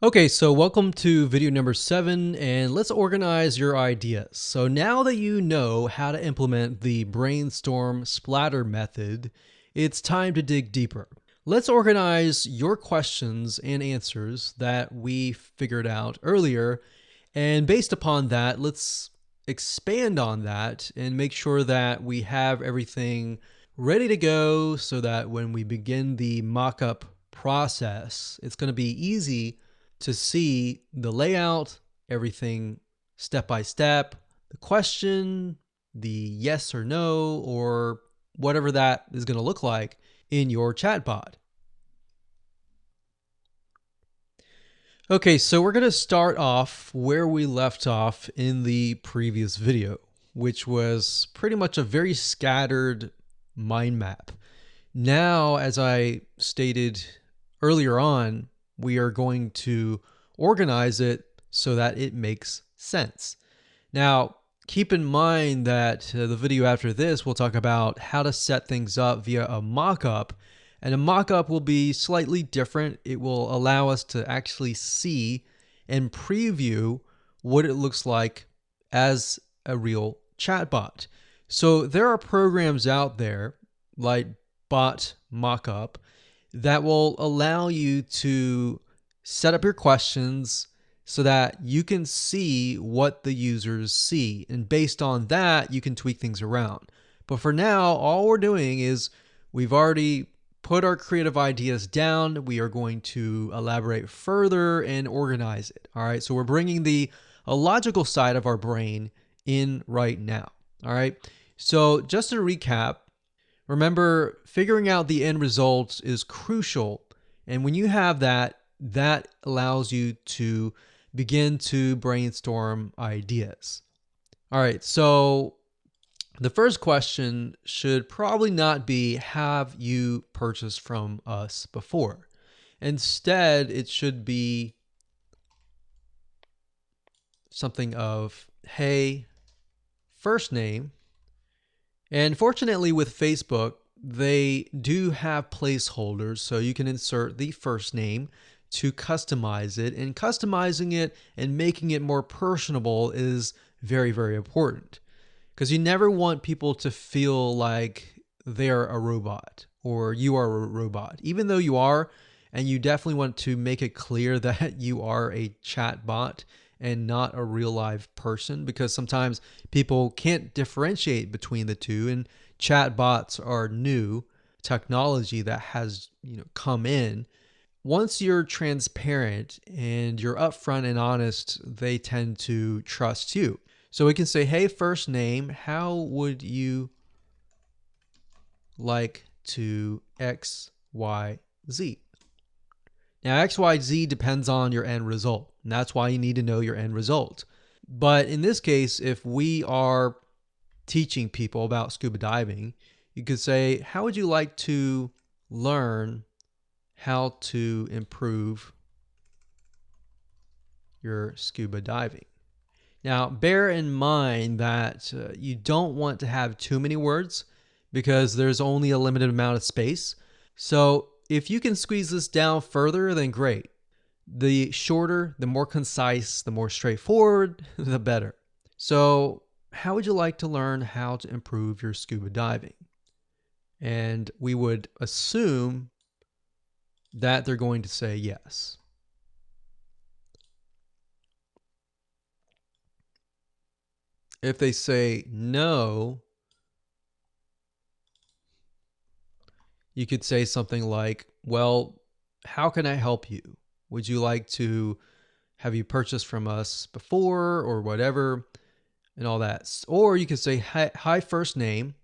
Okay, so welcome to video number 7, and let's organize your ideas. So now that you know how to implement the brainstorm splatter method, it's time to dig deeper. Let's organize your questions and answers that we figured out earlier, and based upon that, let's expand on that and make sure that we have everything ready to go so that when we begin the mock-up process, it's going to be easy to see the layout, everything step by step, the question, the yes or no, or whatever that is going to look like in your chatbot. Okay, so we're going to start off where we left off in the previous video, which was pretty much a very scattered mind map. Now, as I stated earlier on, we are going to organize it so that it makes sense. Now, keep in mind that the video after this will talk about how to set things up via a mock-up, and a mock-up will be slightly different. It will allow us to actually see and preview what it looks like as a real chatbot. So there are programs out there like Bot Mockup that will allow you to set up your questions so that you can see what the users see. And based on that, you can tweak things around. But for now, all we're doing is we've already put our creative ideas down. We are going to elaborate further and organize it. All right. So we're bringing the logical side of our brain in right now. All right. So just to recap, remember, figuring out the end result is crucial. And when you have that, that allows you to begin to brainstorm ideas. All right, so the first question should probably not be, have you purchased from us before? Instead, it should be something of, hey, first name. And fortunately with Facebook, they do have placeholders, so you can insert the first name to customize it. And customizing it and making it more personable is very, very important, because you never want people to feel like they're a robot or you are a robot, even though you are. And you definitely want to make it clear that you are a chat bot and not a real live person, because sometimes people can't differentiate between the two, and chat bots are new technology that has come in. Once you're transparent and you're upfront and honest, they tend to trust you. So we can say, hey, first name, how would you like to XYZ? Now, XYZ depends on your end result, and that's why you need to know your end result. But in this case, if we are teaching people about scuba diving, you could say, how would you like to learn how to improve your scuba diving? Now, bear in mind that you don't want to have too many words because there's only a limited amount of space. So if you can squeeze this down further, then great. The shorter, the more concise, the more straightforward, the better. So how would you like to learn how to improve your scuba diving? And we would assume that they're going to say yes. If they say no, you could say something like, well, how can I help you? Would you like to have you purchased from us before or whatever, and all that? Or you could say, hi, first name.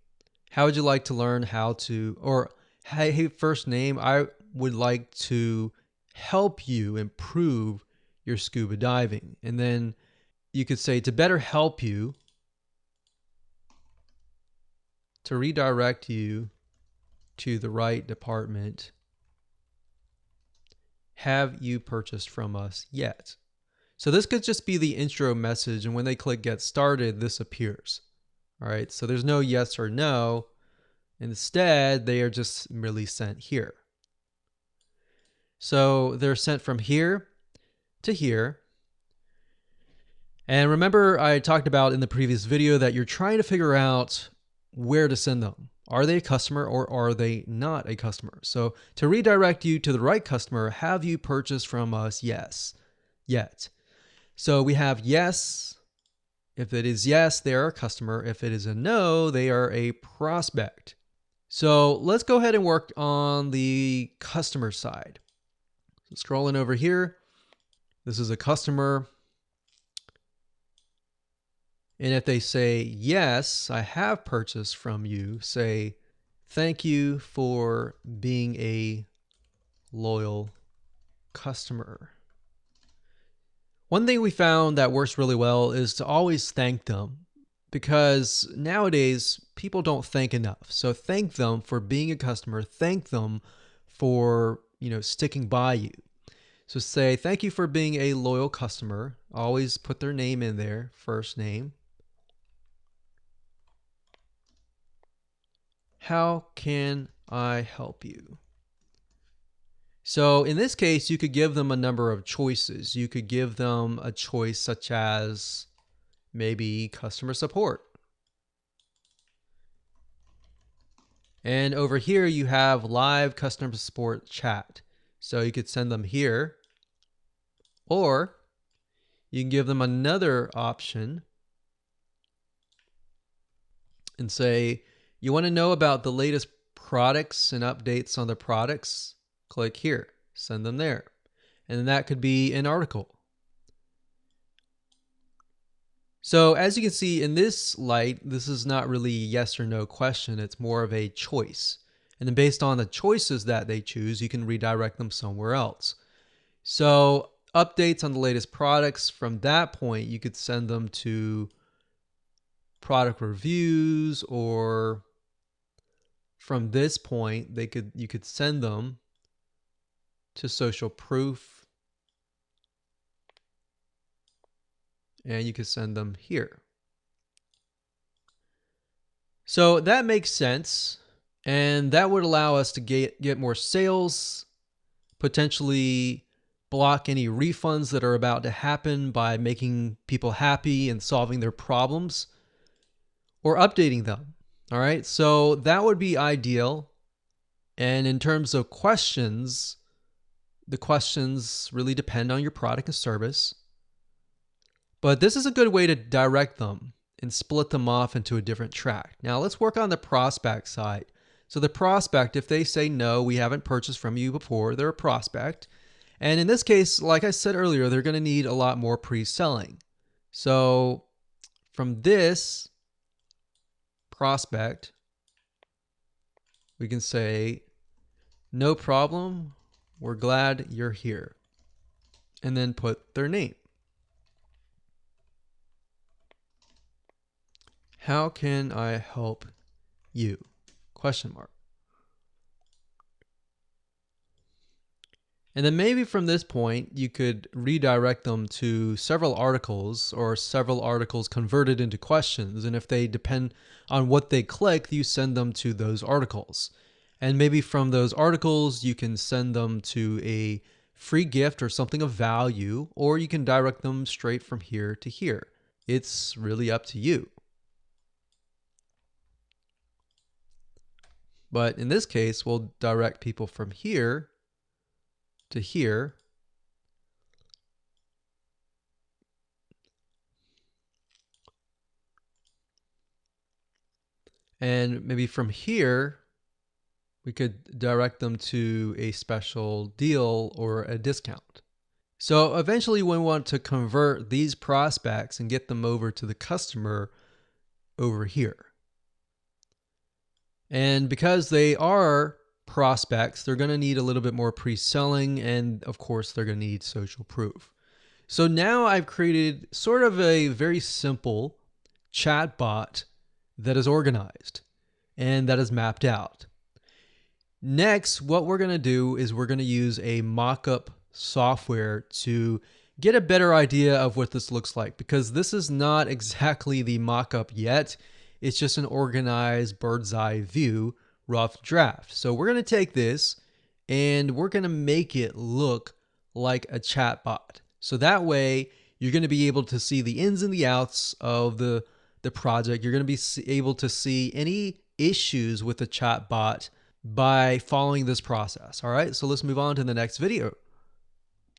How would you like to learn how to, or hey, first name, I would like to help you improve your scuba diving. And then you could say, to better help you, to redirect you to the right department, have you purchased from us yet? So this could just be the intro message, and when they click get started, this appears. All right, so there's no yes or no. Instead, they are just merely sent here. So they're sent from here. to here. And remember, I talked about in the previous video that you're trying to figure out where to send them. Are they a customer or are they not a customer? So to redirect you to the right customer, have you purchased from us? Yes, yet. So we have yes. If it is yes, they are a customer. If it is a no, they are a prospect. So let's go ahead and work on the customer side. So scrolling over here, this is a customer. And if they say, yes, I have purchased from you, say, thank you for being a loyal customer. One thing we found that works really well is to always thank them, because nowadays people don't thank enough. So thank them for being a customer. Thank them for, sticking by you. So say, thank you for being a loyal customer. Always put their name in there, first name. How can I help you? So in this case, you could give them a number of choices. You could give them a choice such as maybe customer support. And over here, you have live customer support chat. So you could send them here, or you can give them another option and say, you want to know about the latest products and updates on the products? Click here, send them there. And then that could be an article. So as you can see in this light, this is not really a yes or no question. It's more of a choice. And then based on the choices that they choose, you can redirect them somewhere else. So updates on the latest products, from that point, you could send them to product reviews, or from this point, you could send them to social proof, and you could send them here. So that makes sense, and that would allow us to get more sales, potentially block any refunds that are about to happen by making people happy and solving their problems, or updating them. All right, so that would be ideal. And in terms of questions, the questions really depend on your product and service. But this is a good way to direct them and split them off into a different track. Now let's work on the prospect side. So the prospect, if they say, no, we haven't purchased from you before, they're a prospect. And in this case, like I said earlier, they're going to need a lot more pre-selling. So from this prospect, we can say, no problem, we're glad you're here. And then put their name. How can I help you? Question mark. And then maybe from this point, you could redirect them to several articles, or several articles converted into questions. And if they depend on what they click, you send them to those articles. And maybe from those articles, you can send them to a free gift or something of value, or you can direct them straight from here to here. It's really up to you. But in this case, we'll direct people from here to here. And maybe from here, we could direct them to a special deal or a discount. So eventually we want to convert these prospects and get them over to the customer over here. And because they are prospects, they're going to need a little bit more pre-selling, and of course they're going to need social proof. So now I've created sort of a very simple chatbot that is organized and that is mapped out. Next, what we're going to do is we're going to use a mock-up software to get a better idea of what this looks like, because this is not exactly the mock-up yet. It's just an organized bird's eye view rough draft. So we're going to take this and we're going to make it look like a chatbot. So that way, you're going to be able to see the ins and the outs of the project. You're going to be able to see any issues with the chatbot by following this process. All right, so let's move on to the next video.